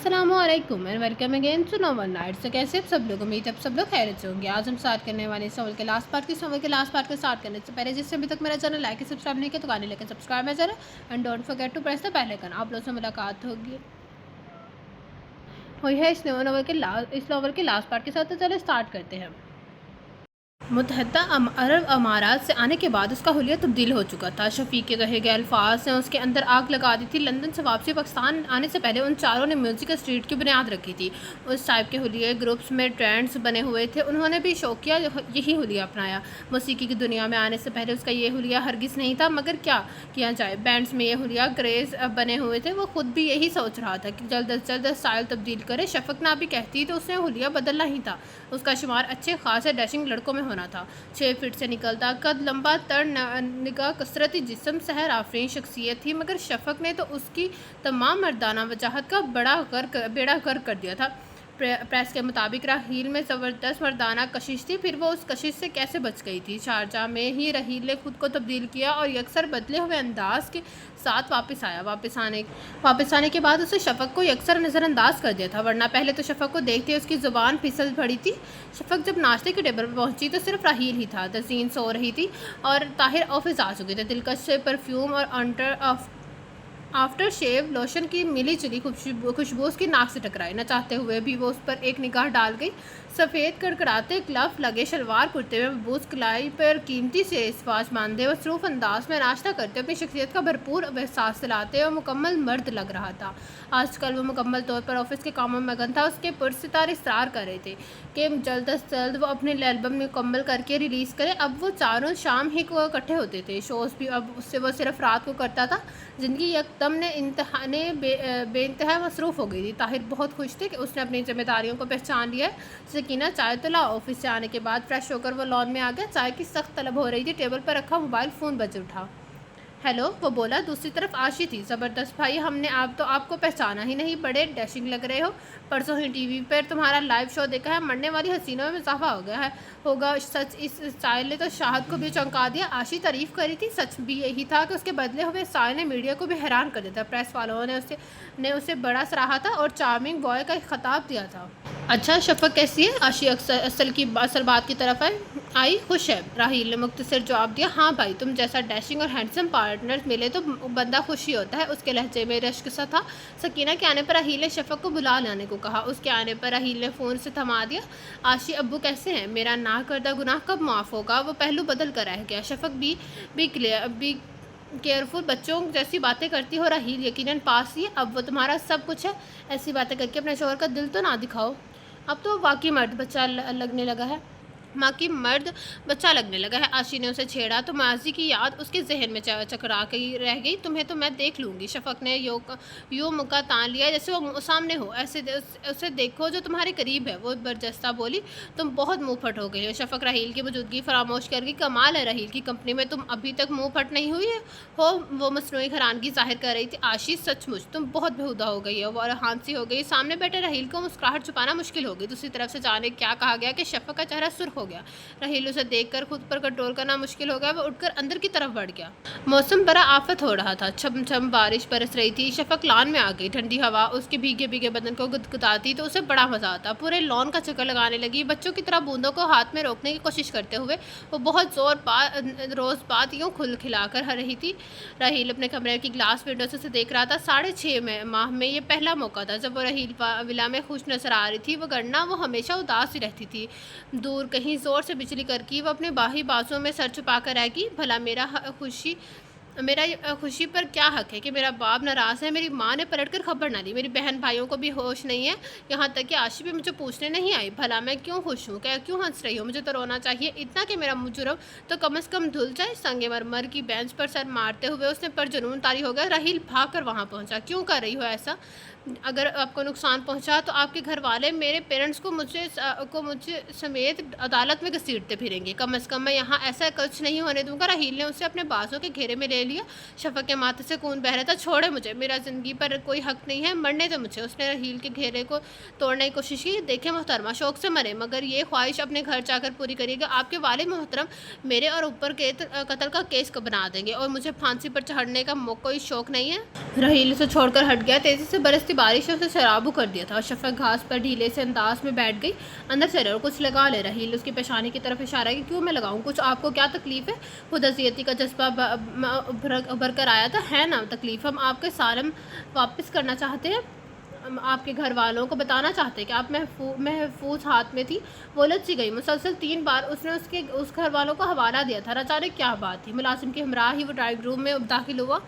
अस्सलाम वालेकुम and welcome again to नोवन नाइट। से कैसे सब लोग, उम्मीद है सब लोग खैरियत से होंगे। आज हम स्टार्ट करने वाले इस के लास्ट पार्ट को स्टार्ट करने से पहले जिससे अभी तक मेरा चैनल लाइक सब्सक्राइब नहीं किया तो गाने लेकर सब्सक्राइब मेरा channel and don't forget to press the bell icon. आप लोगों से मुलाकात होगी हुई है इस नॉवल के लास्ट पार्ट के साथ। तो चलो स्टार्ट करते हैं। मुत्तहदा अरब अमारात से आने के बाद उसका हुलिया तब्दील हो चुका था। शफीक के कहे गए अल्फाज ने उसके अंदर आग लगा दी थी। लंदन से वापसी पाकिस्तान आने से पहले उन चारों ने म्यूज़िक स्ट्रीट की बुनियाद रखी थी। उस टाइप के हुलिये ग्रुप्स में ट्रेंड्स बने हुए थे। उन्होंने भी शौकिया यही हुलिया अपनाया। मौसीकी की दुनिया में आने से पहले उसका ये हुलिया हरगिज़ नहीं था, मगर क्या किया जाए, बैंड्स में ये हुलिया क्रेज़ बने हुए थे। वो खुद भी यही सोच रहा था कि जल्द अज जल्द स्टाइल तब्दील करे। शफक ना भी कहती तो उसने हुलिया बदलना ही था। उसका शुमार अच्छे खासे डैशिंग लड़कों में होना था। 6 फीट से निकलता कद, लंबा तर निगाह, कसरती जिस्म, सहर आफरीन शख्सियत थी। मगर शफक ने तो उसकी तमाम मर्दाना वजाहत का बेड़ा गर्क कर दिया था। प्रेस के मुताबिक राहील में ज़बरदस्त मर्दाना कशिश थी। फिर वो उस कशिश से कैसे बच गई थी? शारजाह में ही राहील ने खुद को तब्दील किया और यकसर बदले हुए अंदाज के साथ वापस आया। वापस आने के बाद उसे शफक को यकसर नज़रअंदाज कर दिया था, वरना पहले तो शफक को देखते उसकी ज़ुबान फिसल पड़ी थी। शफक जब नाश्ते के टेबल पर पहुंची तो सिर्फ राहील ही था। तज़ीन सो रही थी और ताहिर ऑफिस आ चुके थे। दिलकश परफ्यूम और आफ्टर शेव लोशन की मिली जुली खुशबू उसकी नाक से टकराई। न चाहते हुए भी वो उस पर एक निगाह डाल गई। सफ़ेद कड़कड़ाते ग्लव लगे शलवार कुर्ते में बूस कलाई पर कीमती से इसवाज बांधे मसरूफ़ अंदाज में नाश्ता करते अपनी शख्सियत का भरपूर एहसास दिलाते और मुकम्मल मर्द लग रहा था। आजकल वो मुकम्मल तौर पर ऑफिस के कामों में मगन था। उसके पुरसितार इसरार कर रहे थे कि जल्द अज जल्द वो अपने एल्बम मुकम्मल करके रिलीज़ करे। अब वो चारों शाम ही को इकट्ठे होते थे। शोज़ भी अब उससे वो सिर्फ रात को करता था। ज़िंदगी यकदम ने बेइंतहा मसरूफ़ हो गई थी। ताहिर बहुत खुश थे कि उसने अपनी जिम्मेदारियों को पहचान लिया है। सकीना चाय तो ला। ऑफिस से आने के बाद फ्रेश होकर वो लॉन में आ गया। चाय की सख्त तलब हो रही थी। टेबल पर रखा मोबाइल फ़ोन बज उठा। हेलो, वो बोला। दूसरी तरफ आशी थी। ज़बरदस्त भाई, हमने आपको पहचाना ही नहीं, बड़े डैशिंग लग रहे हो। परसों ही टीवी पर तुम्हारा लाइव शो देखा है, मरने वाली हसीनों में इजाफा हो गया है होगा। सच इस स्टाइल ने तो शाहद को भी चौंका दिया। आशी तारीफ़ करी थी, सच भी यही था कि उसके बदले हुए स्टाइल ने मीडिया को भी हैरान कर दिया था। प्रेस वालों ने उसे बड़ा सराहा था और चार्मिंग बॉय का खिताब दिया था। अच्छा, शफक कैसी है? आशी असल बात की तरफ आई। खुश है, राहील ने मुख्तसर जवाब दिया। हाँ भाई, तुम जैसा डैशिंग और हैंडसम पार्टनर मिले तो बंदा खुशी होता है। उसके लहजे में रश्क सा था। सकीना के आने पर राहील ने शफक को बुला लाने को कहा। उसके आने पर राहील ने फ़ोन से थमा दिया। आशी, अब्बू कैसे हैं? मेरा ना करदा गुनाह कब माफ़ होगा? वो पहलू बदल कर रह गया। शफक भी केयरफुल, बच्चों जैसी बातें करती हो। राहील यकीनन पास ही, अब वो तुम्हारा सब कुछ है। ऐसी बातें करके अपने शोहर का दिल तो ना दिखाओ। अब तो वाकई मर्द बच्चा लगने लगा है। आशी ने उसे छेड़ा तो माजी की याद उसके जहन में चकरा गई रह गई। तुम्हें तो मैं देख लूँगी। शफक ने यूँ मुक्का तान लिया जैसे वो सामने हो। ऐसे उसे देखो जो तुम्हारे करीब है, वो बरजस्ता बोली। तुम बहुत मुँह फट हो गई हो। शफक राहील की मौजूदगी फरामोश कर गई। कमाल है, राहील की कंपनी में तुम अभी तक मुँह फट नहीं हुई हो। वो मसनूई हैरानगी जाहिर कर रही थी। आशी, सचमुच तुम बहुत बेहुदा हो गई हो। वो हांसी हो गई। सामने बैठे राहील को मुस्कुराहट छुपाना मुश्किल हो गई। दूसरी तरफ से जाने क्या कहा गया कि शफक का चेहरा सुर्ख हो गया। राहील उसे देखकर खुद पर कंट्रोल करना मुश्किल हो गया। वो उठकर अंदर की तरफ बढ़ गया। मौसम बड़ा आफत हो रहा था। छम छम बारिश बरस रही थी। शफक लॉन में आ गई। ठंडी हवा उसके भीगे भीगे बदन को गुदगुदाती तो उसे बड़ा मजा आता। पूरे लॉन का चक्कर लगाने लगी, बच्चों की तरह बूंदों को हाथ में रोकने की कोशिश करते हुए। वो बहुत रोज़ बात यूँ खिलाकर रही थी। राहील अपने कमरे की ग्लास विंडो से उसे देख रहा था। 6.5 माह में ये पहला मौका था जब वो राहील विला में खुश नजर आ रही थी। वो हमेशा उदास ही रहती थी। दूर कहीं जोर से बिजली करकी वो अपने बाही बाजों में सर छुपा कर रहेगी। भला मेरा खुशी पर क्या हक है कि मेरा बाप नाराज़ है? मेरी माँ ने पलटकर खबर ना ली। मेरी बहन भाइयों को भी होश नहीं है, यहाँ तक कि आशी भी मुझे पूछने नहीं आई। भला मैं क्यों खुश हूँ? क्या क्यों हंस रही हूँ? मुझे तो रोना चाहिए, इतना कि मेरा जुर्म तो कम से कम धुल जाए। संगे मरमर की बेंच पर सर मारते हुए उसने पर जुनून तारी हो गया। राहील भाग कर वहाँ पहुँचा। क्यों कर रही हो ऐसा? अगर आपको नुकसान पहुंचा तो आपके घर वाले मेरे पेरेंट्स को मुझे समेत अदालत में घसीटते फिरेंगे। कम से कम मैं यहाँ ऐसा कुछ नहीं होने दूंगा। राहील ने उसे अपने बाजों के घेरे में ले लिया। शफक के माथे से खून बह रहा था। छोड़े मुझे, मेरा ज़िंदगी पर कोई हक नहीं है, मरने दे मुझे। उसने राहील के घेरे को तोड़ने की कोशिश की। देखे मोहतरमा, शौक से मरे, मगर ये ख्वाहिश अपने घर जाकर पूरी करिएगा। आपके वालिद मोहतरम मेरे और ऊपर के कत्ल का केस को बना देंगे और मुझे फांसी पर चढ़ने का कोई शौक नहीं है। राहील उसे छोड़कर हट गया। तेज़ी से बरसती बारिश ने उसे शराबू कर दिया था और शफक घास पर ढीले से अंदाज में बैठ गई। अंदर चले और कुछ लगा ले। रहील उसकी पेशानी की तरफ इशारा कि क्यों मैं लगाऊं, कुछ आपको क्या तकलीफ़ है? खुद अजियती का जज्बा उभर कर आया था। है ना तकलीफ़, हम आपके सालम वापस करना चाहते हैं, आपके घर वालों को बताना चाहते हैं कि आप महफूज हाथ में थी। वो उलझ सी गई। मुसलसल 3 बार उसने उस घर वालों को हवाला दिया था। अचानक क्या बात थी? मुलाजिम के हमरा ही वो ड्राइंग रूम में दाखिल हुआ।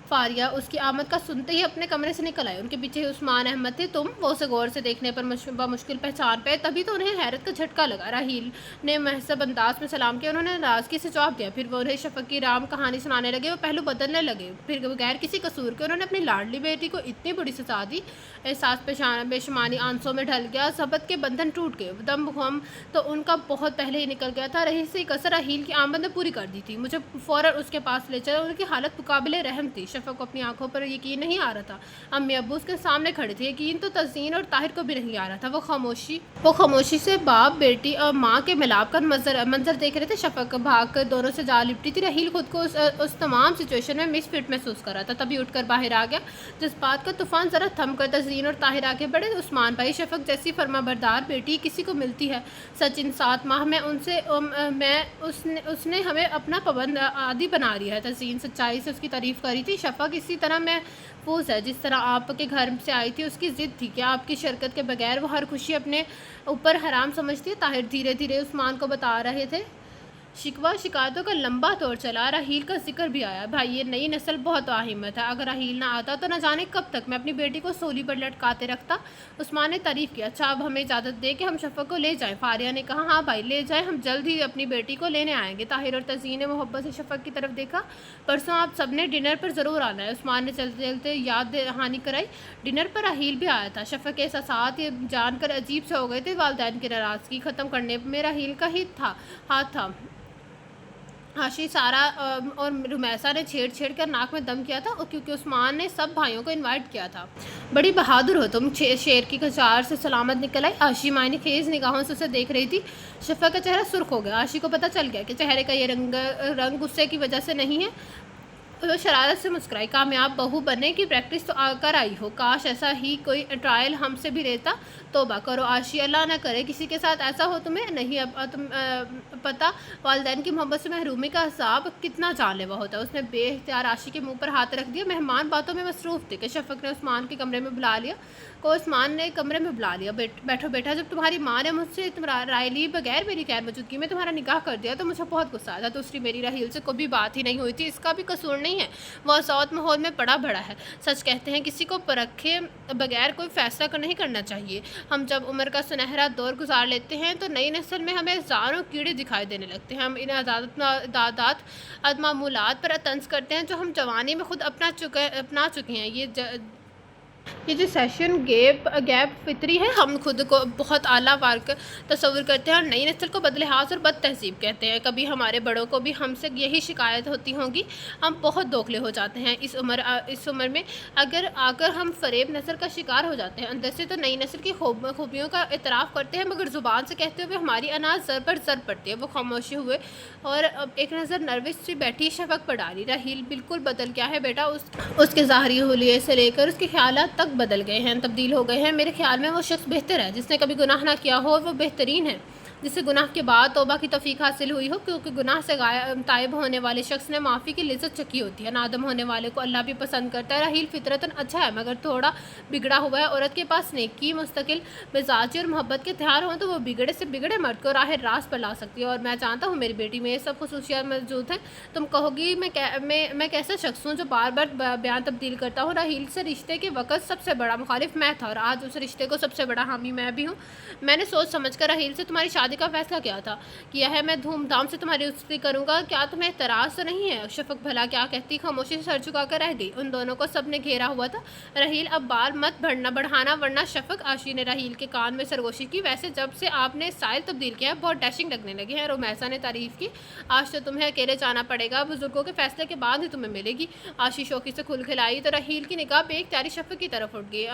फारिया उसकी आमद का सुनते ही अपने कमरे से निकल आई। उनके पीछे उस्मान अहमद थे। तुम? वो उसे गौर से देखने पर मुश्किल पहचान पे। तभी तो उन्हें हैरत का झटका लगा। राहील ने महजब अंदाज में सलाम किया। उन्होंने नाराज़गी से जवाब दिया। फिर वो उन्हें शफक की राम कहानी सुनाने लगे। वो पहलू बदलने लगे। फिर बगैर किसी कसूर के उन्होंने अपनी लाडली बेटी को इतनी बड़ी सजा दी। एहसास बेशुमारी आंसुओं में ढल गया। सबत के बंधन टूट गए। दम हम तो उनका बहुत पहले ही निकल गया था। रही से कसर राहील की आमद ने पूरी कर दी थी। मुझे फ़ौरन उसके पास ले चला। उनकी हालत मुकाबिले रहम थी। शफक को अपनी आंखों पर यकीन नहीं आ रहा था। अम्मी अब्बू उसके सामने खड़े थे। यकीन तो तज़ीन और ताहिर को भी नहीं आ रहा था। वो खामोशी से बाप बेटी और माँ के मिलाप का मंजर देख रहे थे। शफक भाग कर दोनों से जा लिपटी थी। राहील खुद को उस तमाम सिचुएशन में मिसफिट महसूस कर रहा था। तभी उठकर बाहर आ गया। जिस बात का तूफान ज़रा थम कर तज़ीन और ताहिर आगे बढ़े। उस्मान भाई, शफक जैसी फरमाबरदार बेटी किसी को मिलती है? सच इन 7 माह में उसने हमें अपना पाबंद आदि बना लिया है। तज़ीन सच्चाई से उसकी तारीफ़ करी थी। शफक इसी तरह महफूज है जिस तरह आपके घर से आई थी। उसकी ज़िद थी कि आपकी शरकत के बगैर वो हर खुशी अपने ऊपर हराम समझती है। ताहिर धीरे धीरे उस्मान को बता रहे थे। शिकवा शिकायतों का लंबा दौर चला। राहील का जिक्र भी आया। भाई, ये नई नस्ल बहुत आहिम्मत है। अगर राहील ना आता तो न जाने कब तक मैं अपनी बेटी को सोली पर लटकाते रखता। उस्मान ने तारीफ़ किया। अच्छा, अब हमें इजाज़त दे कि हम शफक को ले जाएं। फारिया ने कहा। हाँ भाई, ले जाएं, हम जल्द ही अपनी बेटी को लेने आएंगे। ताहिर और तज़ीन ने मोहब्बत से शफक की तरफ देखा। परसों आप सब ने डिनर पर ज़रूर आना है। उस्मान ने चलते चलते याद दहानी कराई। डिनर पर राहील भी आया था। शफक के एहसासात ये जानकर अजीब से हो गए थे। वालिदैन की नाराज़गी ख़त्म करने में राहील का ही हाथ था। आशी, सारा और रुमैसा ने छेड़ कर नाक में दम किया था, और क्योंकि उस्मान ने सब भाइयों को इनवाइट किया था। बड़ी बहादुर हो तुम। शेर की कचार से सलामत निकल आई। आशी मायने खेज निगाहों से उसे देख रही थी। शफक का चेहरा सुर्ख हो गया। आशी को पता चल गया कि चेहरे का ये रंग गुस्से की वजह से नहीं है। वो शरारत से मुस्कुराई। कामयाब बहू बनने की प्रैक्टिस तो आकर आई हो। काश ऐसा ही कोई ट्रायल हमसे भी रहता। तौबा करो आशी, अल्लाह ना करे किसी के साथ ऐसा हो। तुम्हें नहीं तुम पता वालिदैन की मोहब्बत से महरूमी का हिसाब कितना जानलेवा होता है। उसने बेख्तियार आशी के मुंह पर हाथ रख दिया। मेहमान बातों में मसरूफ़ थे कि शफक ने उस्मान के कमरे में बुला लिया। उस्मान ने कमरे में बुला लिया। बैठो बेटा, जब तुम्हारी माँ ने मुझसे राय ली बगैर मेरी गैर मौजूदगी में तुम्हारा निकाह कर दिया तो मुझे बहुत गुस्सा आया था। दूसरी, मेरी राहील से कोई भी बात ही नहीं हुई थी। इसका भी कसूर नहीं है। वो सौत माहौल में पड़ा बड़ा है। सच कहते हैं किसी को परखे बगैर कोई फैसला नहीं करना चाहिए। हम जब उम्र का सुनहरा दौर गुजार लेते हैं तो नई नस्ल में हमें हज़ारों कीड़े दिखाई देने लगते हैं। हम इन आदात अदमामूलात पर तंज करते हैं जो हम जवानी में खुद अपना चुके हैं। ये जो सेशन गैप फितरी है। हम खुद को बहुत आला वार्क तस्वुर करते हैं और नई नस्ल को बदलिहाज और बद तहजीब कहते हैं। कभी हमारे बड़ों को भी हमसे यही शिकायत होती होगी। हम बहुत दोखले हो जाते हैं इस उम्र में। अगर आकर हम फरेब नस्ल का शिकार हो जाते हैं। अंदर से तो नई नस्ल की खूबियों का इतराफ़ करते हैं, मगर ज़ुबान से कहते हुए हमारी अनाज ज़र पर ज़र पड़ती है। वो खामोशी हुए और अब एक नज़र नर्वस सी बैठी शफक पर डाली। राहील बिल्कुल बदल गया है बेटा। उसके ज़ाहरी हुलिये से लेकर उसके ख्यालात तक बदल गए हैं, तब्दील हो गए हैं। मेरे ख्याल में वो शख्स बेहतर है जिसने कभी गुनाह ना किया हो, और वो बेहतरीन है जिसे गुनाह के बाद तौबा की तौफीक हासिल हुई हो, क्योंकि गुनाह से ताइब होने वाले शख्स ने माफ़ी की लिज़्ज़त चखी होती है। नादम होने वाले को अल्लाह भी पसंद करता है। राहील फितरतन अच्छा है, मगर थोड़ा बिगड़ा हुआ है। औरत के पास नेकी, मुस्तकिल मिजाजी और मोहब्बत के हथियार हों तो वो बिगड़े से बिगड़े मर्द को राह रास्त पर ला सकती है। और मैं जानता हूँ मेरी बेटी में ये सब खसूसियात मौजूद हैं। तुम कहोगी मैं कैसा शख्स हूँ जो बार बार बयान तब्दील करता हूँ। राहील से रिश्ते के वक़्त सबसे बड़ा मुखालिफ मैं था, और आज उस रिश्ते को सबसे बड़ा हामी मैं भी हूँ। मैंने सोच समझ कर राहील से तुम्हारी शादी का फैसला किया है। मैं धूमधाम से तुम्हारी उस्ती करूंगा। क्या तुम्हें एतराज़ तो नहीं है? शफक भला क्या कहती, खामोशी से सर झुका कर रह गई। उन दोनों को सब ने घेरा हुआ था। राहील, अब बाल मत बढ़ाना वरना शफक। आशी ने राहील के कान में सरगोशी की। वैसे जब से आपने स्टाइल तब्दील किया है बहुत डैशिंग लगने लगे हैं। रुमैसा ने तारीफ़ की। आज तो तुम्हें अकेले जाना पड़ेगा, बुजुर्गों के फैसले के बाद ही तुम्हें मिलेगी। आशी शौकी से खुल खिलाई तो राहील की निगाह बेख्तियारी शफक की तरफ उठ गई।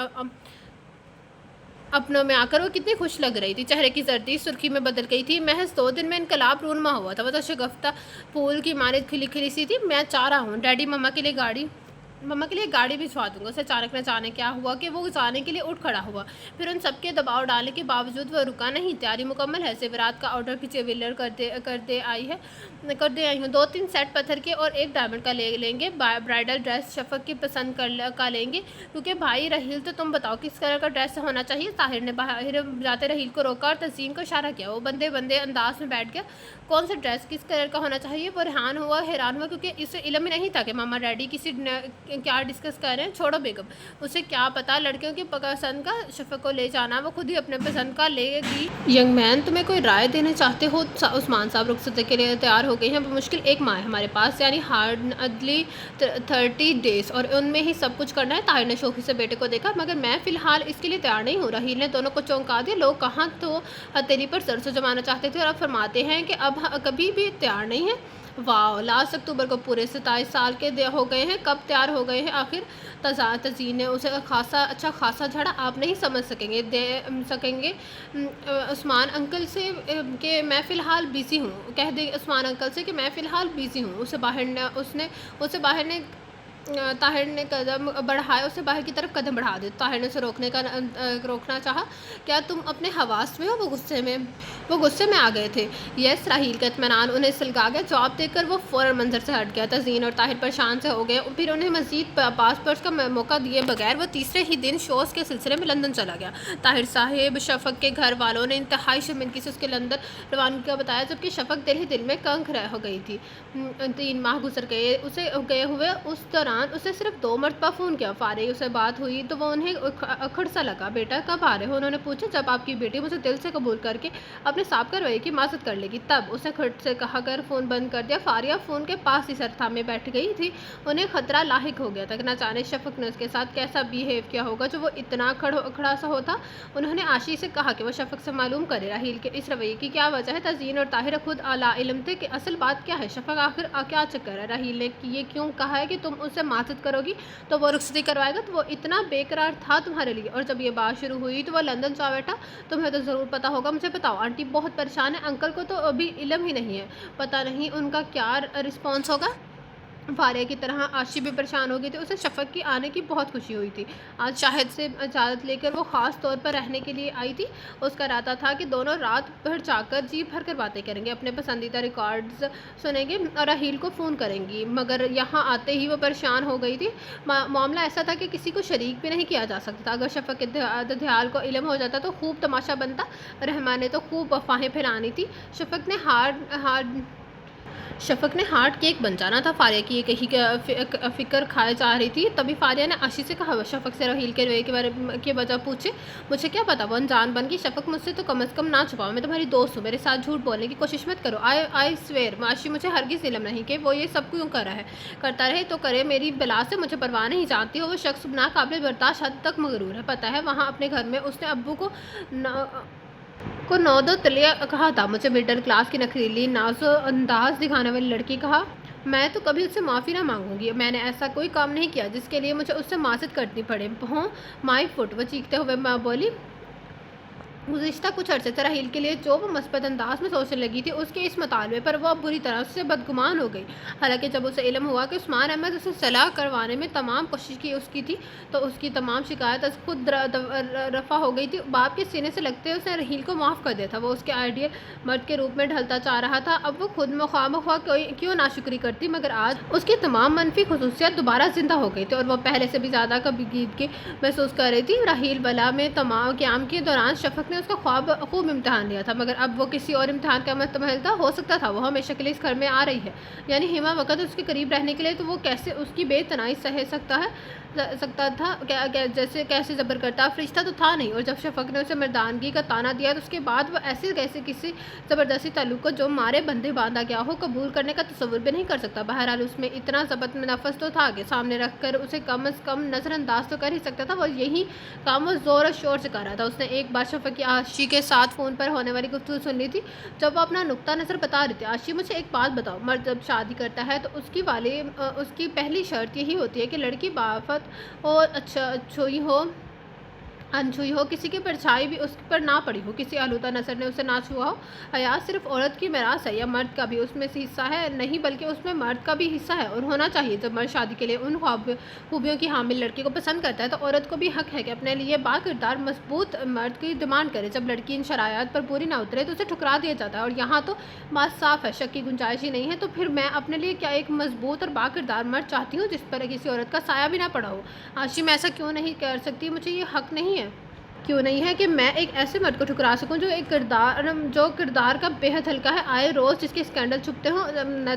अपनों में आकर वो कितनी खुश लग रही थी। चेहरे की जर्दी सुर्खी में बदल गई थी। महज 2 दिन में इनकलाब रूनमा हुआ था। वो तो शगफ्ता फूल की मानित खिली खिली सी थी। मैं चाह रहा हूँ डैडी मम्मा के लिए गाड़ी मम्मा के लिए गाड़ी भिजवा दूंगा। उसे अचानक न जाने क्या हुआ कि वो जाने के लिए उठ खड़ा हुआ। फिर उन सबके दबाव डालने के बावजूद वो रुका नहीं। तैयारी मुकम्मल है। ज़ेवरात का ऑर्डर पीछे व्हीलर कर दे आई हूँ। 2-3 सेट पत्थर के और एक डायमंड का ले लेंगे। ब्राइडल ड्रेस शफक की पसंद का लेंगे, क्योंकि भाई रहील, तो तुम बताओ किस कलर का ड्रेस होना चाहिए। ताहिर ने बाहर जाते रहील को रोका और तज़ीन को इशारा किया। वो बंदे बंदे अंदाज में बैठ गया। कौन सा ड्रेस किस कलर का होना चाहिए? वो हैरान हुआ, क्योंकि इसे इल्म ही नहीं था कि मामा डैडी क्या डिस्कस कर रहे हैं। छोड़ो बेगम, उसे क्या पता लड़कियों की पसंद का। शफक को ले जाना, वो खुद ही अपने पसंद का लेगी। यंग मैन, तुम्हें कोई राय देना चाहते हो? उस्मान साहब रुखसत के लिए तैयार हो गए हैं। मुश्किल 1 माह है हमारे पास, यानी हार्डली 30 डेज़, और उनमें ही सब कुछ करना है। ताहिर ने शौकी से बेटे को देखा। मगर मैं फ़िलहाल इसके लिए तैयार नहीं हूँ। रहील ने दोनों को चौंका दिया। लोग कहाँ तो हथेली पर सरसों जमाना चाहते थे और अब फरमाते हैं कि अब कभी भी तैयार नहीं है। वाह, लास्ट अक्टूबर को पूरे 27 साल के हो गए हैं। कब तैयार हो गए हैं आखिर? तज़ीन ने उसे अच्छा खासा झड़ा। आप नहीं समझ सकेंगे उस्मान अंकल से कि मैं फ़िलहाल बिज़ी हूँ। कह दे उस्मान अंकल से कि मैं फ़िलहाल बिज़ी हूँ। उसे बाहर ने ताहिर ने कदम बढ़ाया। उसे बाहर की तरफ कदम बढ़ा दिया। ताहिर ने उसे रोकना चाहा। क्या तुम अपने हवास में हो? वो गुस्से में आ गए थे। यस, राहील का इत्मीनान उन्हें सुलगा गया। जवाब देकर वो फ़ौरन मंजर से हट गया। तज़ीन और ताहिर परेशान से हो गए। फिर उन्हें मज़ीद पासपोर्ट का मौका दिए बगैर वो तीसरे ही दिन शोज़ के सिलसिले में लंदन चला गया। ताहिर साहिब शफक के घर वालों ने इंतहाई शर्मिंदगी से उसके लंदन रवानगी का बताया, जबकि शफक दिल ही दिल में कंक हो गई थी। 3 माह गुजर गए उसे गए हुए। उस दौरान उसे सिर्फ 2 मरतबा फ़ोन किया। फारिग से बात हुई तो वो उन्हें अखड़ सा लगा। बेटा कब आ रहे हो? उन्होंने पूछा। जब आपकी बेटी मुझे दिल से कबूल करके अपने साबिक़ा रवैये की माज़रत कर लेगी तब। उसने खट से कहा कर फ़ोन बंद कर दिया। फारिया फ़ोन के पास ही सर थामे बैठ गई थी। उन्हें ख़तरा लाहिक हो गया था कि न जाने शफक ने उसके साथ कैसा बिहेव किया होगा जो वो इतना अखड़ा सा होता। उन्होंने आशी से कहा कि वो शफक से मालूम करे राहील के इस रवैये की क्या वजह है। तज़ीन और ताहिर खुद आला इल्म थे कि असल बात क्या है। शफक आखिर क्या चक्कर है? राहील ने ये क्यों कहा है कि तुम उससे माज़रत करोगी तो वो रुखसती करवाएगा? तो वो इतना बेकरार था तुम्हारे लिए। और जब ये बात शुरू हुई तो वो लंदन जा बैठा। तुम्हें तो ज़रूर पता होगा। मुझे बताओ। आंटी बहुत परेशान है। अंकल को तो अभी इल्म ही नहीं है। पता नहीं उनका क्या रिस्पॉन्स होगा। फारिया की तरह आशी भी परेशान हो गई थी। उसे शफक की आने की बहुत खुशी हुई थी। आज शाहिद से इजाज़त लेकर वो ख़ास तौर पर रहने के लिए आई थी। उसका इरादा था कि दोनों रात भर जाकर जी भर कर बातें करेंगे, अपने पसंदीदा रिकॉर्ड्स सुनेंगे और राहील को फ़ोन करेंगी। मगर यहाँ आते ही वो परेशान हो गई थी। मामला ऐसा था कि किसी को शरीक भी नहीं किया जा सकता था। अगर शफक के दध्याल को इल्म हो जाता तो खूब तमाशा बनता। रहमान ने तो खूब अफवाहें फैलानी थी। शफक ने हार्ट केक बन जाना था। फारिया की कहीं फ़िक्र खाए जा रही थी। तभी फारिया ने आशी से कहा। शफक से राहील के रवैये के बारे की वजह पूछे। मुझे क्या पता? वो अनजान बन गई। शफक, मुझसे तो कम अज़ कम ना छुपाओ। मैं तुम्हारी दोस्त हूँ। मेरे साथ झूठ बोलने की कोशिश मत करो। I swear. आशी, मुझे हरगिज़ इल्म नहीं कि वो ये सब क्यों कर रहा है। करता रहे तो करे, मेरी बला से मुझे परवाह नहीं। जानती हो वो शख्स नाकाबिल बर्दाश्त हद तक मगरूर है। पता है वहाँ अपने घर में उसने अब्बू को 9 तलिया कहा था। मुझे मिडिल क्लास की नखरीली नाज़ो अंदाज दिखाने वाली लड़की कहा। मैं तो कभी उससे माफ़ी ना मांगूंगी। मैंने ऐसा कोई काम नहीं किया जिसके लिए मुझे उससे माज़रत करनी पड़े। हो माई फुट, वो चीखते हुए मैं बोली। गुज़िश्ता कुछ अर्से से राहील के लिए जो वो मस्बत अंदाज में सोचने लगी थी, उसके इस मुतालबे पर वो अब बुरी तरह से बदगुमान हो गई। हालांकि जब उसे इल्म हुआ कि उस्मान अहमद उसे सलाह करवाने में तमाम कोशिश की उसकी थी, तो उसकी तमाम शिकायत खुद रफ़ा हो गई थी। बाप के सीने से लगते उसने राहील को माफ़ कर दिया था। वो उसके आइडियल मर्द के रूप में ढलता चाह रहा था। अब वो खुद मुखामखा क्यों नाशुक्री करती, मगर आज उसकी तमाम मनफी खसूसियात दोबारा ज़िंदा हो गई थी और वह पहले से भी ज़्यादा कबीरगी महसूस कर रही थी। राहील बला में तमाम क़याम के दौरान शफक ने उसका खूब इम्तहान लिया था, मगर अब वो किसी और इम्तहान का मुतमहिल था। हो सकता था वो हमेशा के लिए इस घर में आ रही है, यानी हिमा वक़्त उसके करीब रहने के लिए, तो वो कैसे उसकी बेतनाई सह सकता था। कैसे जबर करता फरिश्ता तो था नहीं। और जब शफक ने उसे मर्दानगी का ताना दिया तो उसके बाद वो ऐसे कैसे किसी ज़बरदस्ती ताल्लुक़ को जो मारे बंधे बांधा गया हो कबूल करने का तसव्वुर भी नहीं कर सकता। बहरहाल उसमें इतना ज़बत नफस तो था कि सामने रख कर उसे कम अज़ कम नज़रअंदाज तो कर ही सकता था। वो यही काम वो ज़ोर और शोर से कर रहा था। उसने एक बार शफक की आशी के साथ फ़ोन पर होने वाली गुफ्तगू सुन ली थी, जब वो अपना नुक्ता नज़र बता रही थी। आशी, मुझे एक बात बताओ, मर्द जब शादी करता है तो उसकी पहली शर्त यही होती है कि लड़की बाफ़त और अच्छोई हो अनछुई हो, किसी की परछाई भी उस पर ना पड़ी हो, किसी आलूदा नज़र ने उसे ना छुआ हो। हया सिर्फ औरत की मिरास है या मर्द का भी उसमें से हिस्सा है? नहीं, बल्कि उसमें मर्द का भी हिस्सा है और होना चाहिए। जब मर्द शादी के लिए उन खूबियों की हामिल लड़की को पसंद करता है तो औरत को भी हक है कि अपने लिए बाकिरदार मजबूत मर्द की डिमांड करे। जब लड़की इन शरायत पर पूरी ना उतरे तो उसे ठुकरा दिया जाता है, और यहाँ तो बात साफ है, शक की गुंजाइश ही नहीं है। तो फिर मैं अपने लिए क्या एक मजबूत और बाकिरदार मर्द चाहती हूँ जिस पर किसी औरत का साया भी ना पड़ा हो? आशी, मैं ऐसा क्यों नहीं कर सकती? मुझे ये हक नहीं है। क्यों नहीं है कि मैं एक ऐसे मर्द को ठुकरा सकूं जो किरदार का बेहद हल्का है, आए रोज़ जिसके स्कैंडल छुपते हों,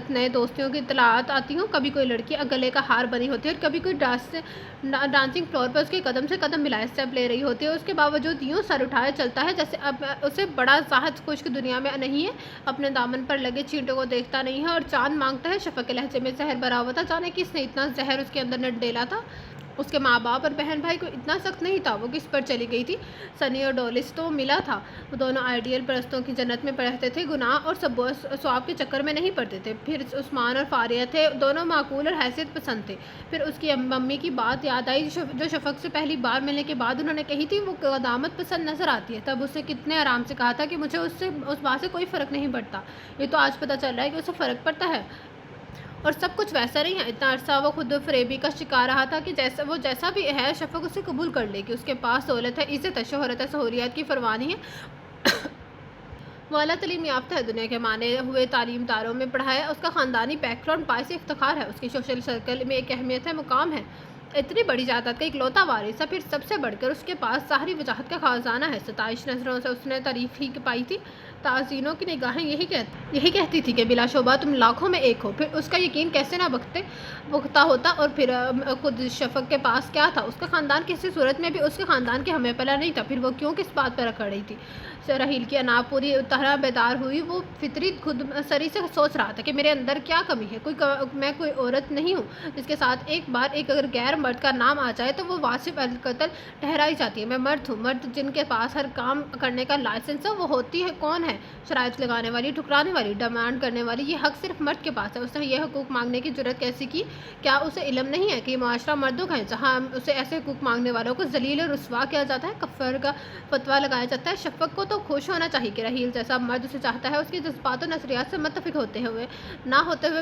नए दोस्तियों की इतलात आती हों, कभी कोई लड़की गले का हार बनी होती है और कभी कोई डांसिंग फ्लोर पर उसके कदम से कदम मिलाए स्टेप ले रही होती है, उसके बावजूद यूँ सर उठाए चलता है जैसे अब उसे बड़ा साहस कुछ की दुनिया में नहीं है, अपने दामन पर लगे चींटों को देखता नहीं है और चांद मांगता है। शफक के लहजे में जहर भरा हुआ था, जाने किसने इतना जहर उसके अंदर न डेला था। उसके माँ बाप और बहन भाई को इतना सख्त नहीं था, वो किस पर चली गई थी? सनी और डोलिस तो मिला था, वो दोनों आइडियल परस्तों की जन्नत में रहते थे, गुनाह और स्वाब के चक्कर में नहीं पड़ते थे। फिर उस्मान और फारिया थे, दोनों माकूल और हैसियत पसंद थे। फिर उसकी मम्मी की बात याद आई जो शफक से पहली बार मिलने के बाद उन्होंने कही थी, वो कदामत पसंद नजर आती है। तब उसने कितने आराम से कहा था कि मुझे उस बात से कोई फ़र्क नहीं पड़ता। ये तो आज पता चल रहा है कि उसे फ़र्क पड़ता है, और सब कुछ वैसा नहीं है। इतना अरसा वो खुद फरेबी का शिकार रहा था कि जैसा भी है शफक उसे कबूल कर ले कि उसके पास दौलत है, इज़्ज़त है, शोहरत है, सहूलियत की परवाह नहीं है। वो अला तलीम याफ्ता है, दुनिया के माने हुए तालीम दारों में पढ़ा है, उसका ख़ानदानी बैकग्राउंड बाइस इफ्तिखार है, उसकी सोशल सर्कल में एक अहमियत है, मुकाम है, इतनी बड़ी जायदाद का इकलौता वारिस है। फिर सबसे बढ़कर उसके पास ज़ाहरी वजाहत का खजाना है। 27 नज़रों से उसने तारीफ ही पाई थी। ताज़ीनों की निगाहें यही कहती थी कि बिलाशुबा तुम लाखों में एक हो। फिर उसका यकीन कैसे ना पुख्ता होता। और फिर खुद शफक के पास क्या था? उसका ख़ानदान किसी सूरत में भी उसके ख़ानदान के हमें पला नहीं था। फिर वो क्यों किस बात पर अकड़ रही थी? रहील की अना पूरी तरह बेदार हुई। वो फितरी खुद सरी से सोच रहा था कि मेरे अंदर क्या कमी है। मैं कोई औरत नहीं हूँ जिसके साथ एक बार एक अगर गैर मर्द का नाम आ जाए तो वो वासिफ अल कत्ल ठहराई जाती है। मैं मर्द हूँ, मर्द जिनके पास हर काम करने का लाइसेंस है। वो होती है कौन है? शराइत लगाने वाली, ठुकराने वाली, डिमांड करने वाली। ये हक सिर्फ मर्द के पास है। उसने ये हकूक़ मांगने की जुर्रत कैसी की? क्या उसे इल्म नहीं है कि माशरा मर्दों का है जहाँ उसे ऐसे हकूक़ मांगने वालों को जलील और रुस्वा किया जाता है, कफ़र का फतवा लगाया जाता है? शफक को तो खुश होना चाहिए कि रहील जैसा मर्द उसे चाहता है। उसके जज्बात और नज़रियात से मुत्तफिक होते हुए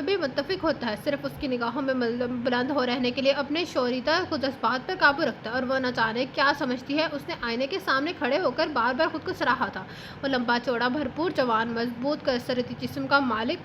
भी मुत्तफिक होता है। सिर्फ उसकी निगाहों में बुलंद हो रहने के लिए अपने शोरीता को जज्बात पर काबू रखता है। और वह न जाने क्या समझती है। उसने आईने के सामने खड़े होकर बार बार खुद को सराहा था। वो लंबा चौड़ा, भरपूर, जवान, मजबूत, कसरती जिस्म का मालिक,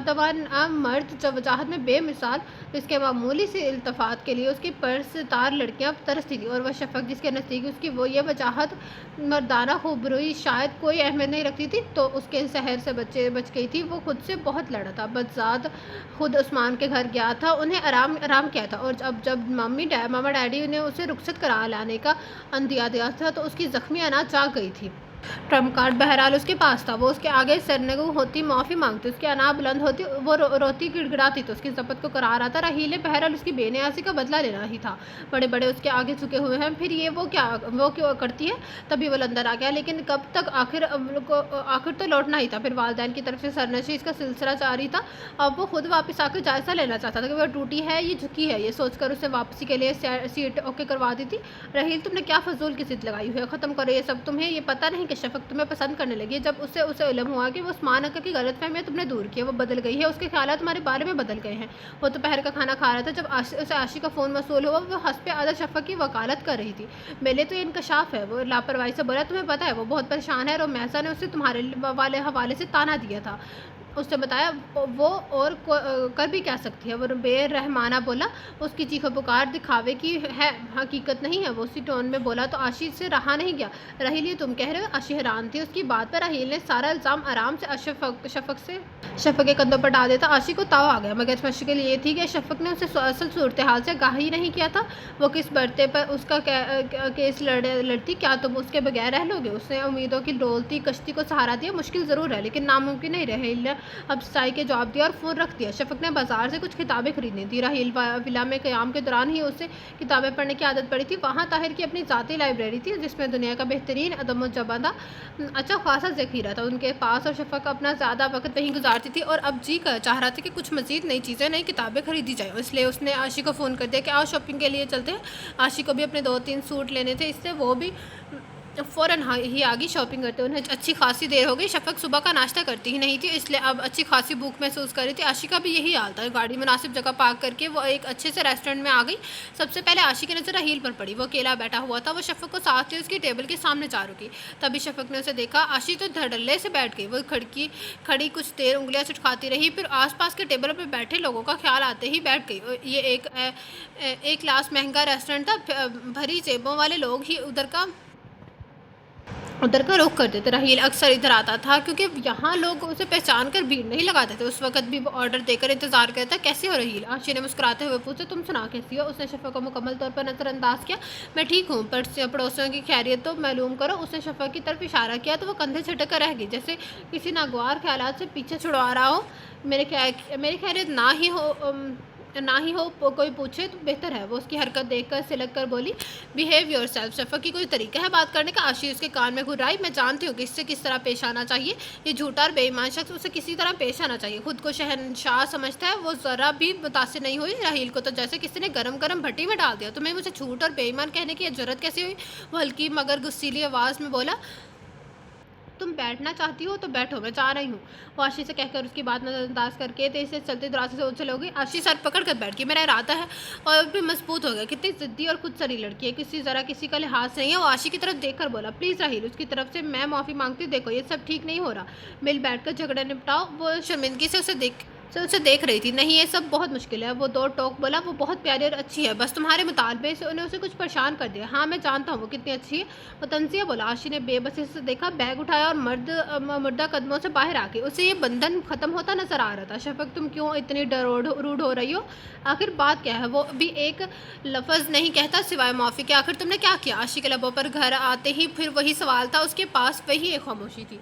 तवान मर्द, जो वजाहत में बेमिसाल, इसके मामूली से इल्तफात के लिए उसकी परस्तार लड़कियां तरसती थी। और वह शफक जिसके नज़दीक उसकी वो ये वजाहत मर्दाना खूबरूई शायद कोई अहमियत नहीं रखती थी, तो उसके शहर से बच गई थी। वो खुद से बहुत लड़ा था। बदजात खुद उस्मान के घर गया था, उन्हें आराम किया था। और जब मामा डैडी ने उसे रुखसत करा लाने का अंदिया दिया था तो उसकी ज़ख्मी अना जाग गई थी। ट्रम्प कार्ड बहरहाल उसके पास था। वो उसके आगे सरनगू होती, माफ़ी मांगती, उसकी अना बुलंद होती, वो रोती गिड़गिड़ाती तो उसकी ज़ब्त को करार आता। रहील बहरहाल उसकी बेनियासी का बदला लेना ही था। बड़े बड़े उसके आगे झुके हुए हैं, फिर ये वो क्यों करती है? तभी वो अंदर आ गया, लेकिन कब तक? आखिर तो लौटना ही था। फिर वालिदैन की तरफ से सरनशीं का सिलसिला जारी था। अब वो खुद वापस आकर जायज़ा लेना चाहता था कि वह टूटी है, ये झुकी है। ये सोचकर उसे वापसी के लिए सीट ओके करवा दी थी। रहील, तुमने क्या फजूल की जिद लगाई हुई है? ख़त्म करो ये सब। तुम्हें ये पता नहीं कि शफक तुम्हें पसंद करने लगी। जब उसे इल्म हुआ कि वो उस्मान अक्का की गलतफहमियां तुमने दूर की है, वो बदल गई है, उसके ख्यालात तुम्हारे बारे में बदल गए हैं। वो दोपहर का खाना खा रहा था जब उसे आशी का फ़ोन मसूल हुआ। वो हस्ब आदत शफक की वकालत कर रही थी। मेरे तो ये इंकशाफ है। वो लापरवाही से बोला, तुम्हें पता है वो बहुत परेशान है। रोमैसा ने उसे तुम्हारे वाले हवाले से ताना दिया था। उसने बताया वो और कर भी क्या सकती है। वो बेरहमाना बोला, उसकी चीखो पुकार दिखावे की है, हकीकत नहीं है। वो उसी टोन में बोला तो आशी से रहा नहीं गया। रहील, ये तुम कह रहे हो? आशी हैरान थी उसकी बात पर। रहील ने सारा इल्ज़ाम आराम से शफक के कंधों पर डाल देता। आशी को ताव आ गया, मगर मुश्किल ये थी कि शफक ने उसे असल सूरत हाल से आगाह ही नहीं किया था। वो किस बरते पर उसका केस लड़ती? क्या तुम उसके बगैर रह लोगे? उसने उम्मीदों की डोलती कश्ती को सहारा दिया। मुश्किल ज़रूर है लेकिन नामुमकिन नहीं। रहील اب سائی کے جواب دیا اور فون رکھ دیا۔ شفق نے بازار سے کچھ کتابیں خریدنی تھی۔ راحیل ولا میں قیام کے دوران ہی اسے کتابیں پڑھنے کی عادت پڑی تھی۔ وہاں طاہر کی اپنی ذاتی لائبریری تھی جس میں دنیا کا بہترین ادب و جبادہ اچھا خاصا ذخیرہ تھا ان کے پاس، اور شفق اپنا زیادہ وقت وہیں گزارتی تھی، اور اب جی چاہ رہا تھا کہ کچھ مزید نئی چیزیں، نئی کتابیں خریدی جائیں۔ اس لیے اس نے عاشی کو فون کر دیا کہ آؤ شاپنگ کے لیے چلتے ہیں۔ عاشی کو بھی اپنے 2-3 سوٹ لینے تھے، اس لیے وہ بھی فوراً ہی آگی شاپنگ کرتے۔ انہیں اچھی خاصی دیر ہو گئی۔ شفق صبح کا ناشتہ کرتی ہی نہیں تھی، اس لیے اب اچھی خاصی بھوک محسوس کر رہی تھی۔ عاشی کا بھی یہی حال تھا۔ گاڑی مناسب جگہ پارک کر کے وہ ایک اچھے سے ریسٹورینٹ میں آ گئی۔ سب سے پہلے عاشی کی نظر راحیل پر پڑی۔ وہ اکیلا بیٹھا ہوا تھا۔ وہ شفق کو ساتھ لے اس کی ٹیبل کے سامنے جا رکی۔ تبھی شفق نے اسے دیکھا۔ عاشی تو دھڑلے سے بیٹھ گئی۔ وہ کھڑی کچھ دیر انگلیاں چٹکاتی رہی، پھر آس پاس کے ٹیبل پہ بیٹھے لوگوں کا خیال آتے ہی بیٹھ گئی۔ یہ ایک کلاس مہنگا ریسٹورینٹ تھا۔ بھری جیبوں والے لوگ ہی ادھر کا رخ کرتے تھے۔ راحیل اکثر ادھر آتا تھا کیونکہ یہاں لوگ اسے پہچان کر بھیڑ نہیں لگاتے تھے۔ اس وقت بھی وہ آرڈر دے کر انتظار کرتا۔ کیسی ہو راحیل؟ عاشی نے مسکراتے ہوئے پوچھا۔ تم سنا کیسی ہو؟ اس نے شفق کو مکمل طور پر نظر انداز کیا۔ میں ٹھیک ہوں، پڑوسیوں کی خیریت تو معلوم کرو۔ اس نے شفق کی طرف اشارہ کیا تو وہ کندھے جھٹک کر رہ گئی، جیسے کسی ناگوار خیالات سے پیچھے چھڑوا رہا ہو۔ میری خیریت نہ ہی ہو کوئی پوچھے تو بہتر ہے، وہ اس کی حرکت دیکھ کر سلک کر بولی۔ Behave your self. شفق کی کوئی طریقہ ہے بات کرنے کا؟ عاشی اس کے کان میں گھرائی۔ میں جانتی ہوں کہ اس سے کس طرح پیش آنا چاہیے۔ یہ جھوٹا اور بے ایمان شخص، اسے کسی طرح پیش آنا چاہیے۔ خود کو شہنشاہ سمجھتا ہے۔ وہ ذرا بھی متاثر نہیں ہوئی۔ راحیل کو تو جیسے کسی نے گرم بھٹی میں ڈال دیا۔ تمہیں مجھے جھوٹ اور بے ایمان کہنے کی یہ جرأت کیسی ہوئی؟ وہ ہلکی مگر غصیلی آواز میں بولا۔ تم بیٹھنا چاہتی ہو تو بیٹھو، میں جا رہی ہوں۔ وہ عاشی سے کہہ کر اس کی بات نظر انداز کر کے تیز سے چلتے دروازے سے اچھل ہو گئی۔ عاشی سر پکڑ کر بیٹھ گئی۔ میرا ارادہ ہے اور بھی مضبوط ہو گیا۔ کتنی ضدی اور خود سری لڑکی ہے، ذرا کسی کا لحاظ نہیں ہے۔ وہ عاشی کی طرف دیکھ کر بولا۔ پلیز راحیل، اس کی طرف سے میں معافی مانگتی ہوں۔ دیکھو یہ سب ٹھیک نہیں ہو رہا، مل بیٹھ کر جھگڑا نپٹاؤ۔ وہ شرمندگی سے اسے دیکھ رہی تھی۔ نہیں، یہ سب بہت مشکل ہے۔ وہ دو ٹوک بولا۔ وہ بہت پیاری اور اچھی ہے، بس تمہارے مطالبے سے انہیں اسے کچھ پریشان کر دیا۔ ہاں میں جانتا ہوں وہ کتنی اچھی ہے، وہ تنزیہ بولا۔ عاشی نے بے بسی سے دیکھا، بیگ اٹھایا اور مردہ قدموں سے باہر آ گئی۔ اسے یہ بندھن ختم ہوتا نظر آ رہا تھا۔ شفق تم کیوں اتنی روڈ ہو رہی ہو؟ آخر بات کیا ہے؟ وہ بھی ایک لفظ نہیں کہتا سوائے معافی کے۔ آخر تم نے کیا کیا؟ عاشی کے لبوں پر گھر آتے ہی پھر وہی سوال تھا۔ اس کے پاس وہی ایک خاموشی تھی۔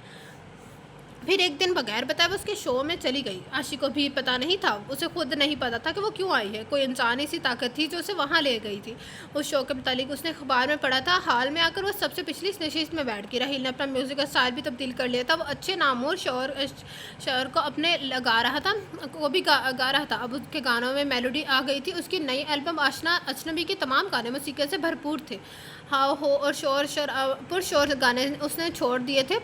پھر ایک دن بغیر بتائے وہ اس کے شو میں چلی گئی۔ عاشی کو بھی پتہ نہیں تھا، اسے خود نہیں پتہ تھا کہ وہ کیوں آئی ہے۔ کوئی انسانی سی طاقت تھی جو اسے وہاں لے گئی تھی۔ اس شو کے متعلق اس نے اخبار میں پڑھا تھا۔ حال میں آ کر وہ سب سے پچھلی نشست میں بیٹھ گئی۔ راحیل نے اپنا میوزک کا اسٹائل بھی تبدیل کر لیا تھا۔ وہ اچھے نامور شعر کو اپنے گا رہا تھا۔ اب اس کے گانوں میں میلوڈی آ گئی تھی۔ اس کی نئی البم اجنبی کے تمام گانے موسیقی سے بھرپور تھے۔ ہاؤ ہو اور پرشور گانے اس نے چھوڑ دیے تھے۔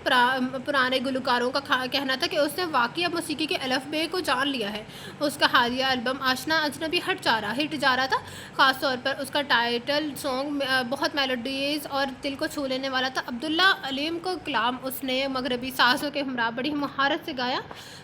پرانے گلوکاروں کا کہنا تھا کہ اس نے واقعی اب موسیقی کے الف بے کو جان لیا ہے۔ اس کا حالیہ البم آشنا اجنبی ہٹ جا رہا تھا، خاص طور پر اس کا ٹائٹل سانگ بہت میلوڈیز اور دل کو چھو لینے والا تھا۔ عبداللہ علیم کو کلام اس نے مغربی سازوں کے ہمراہ بڑی مہارت سے گایا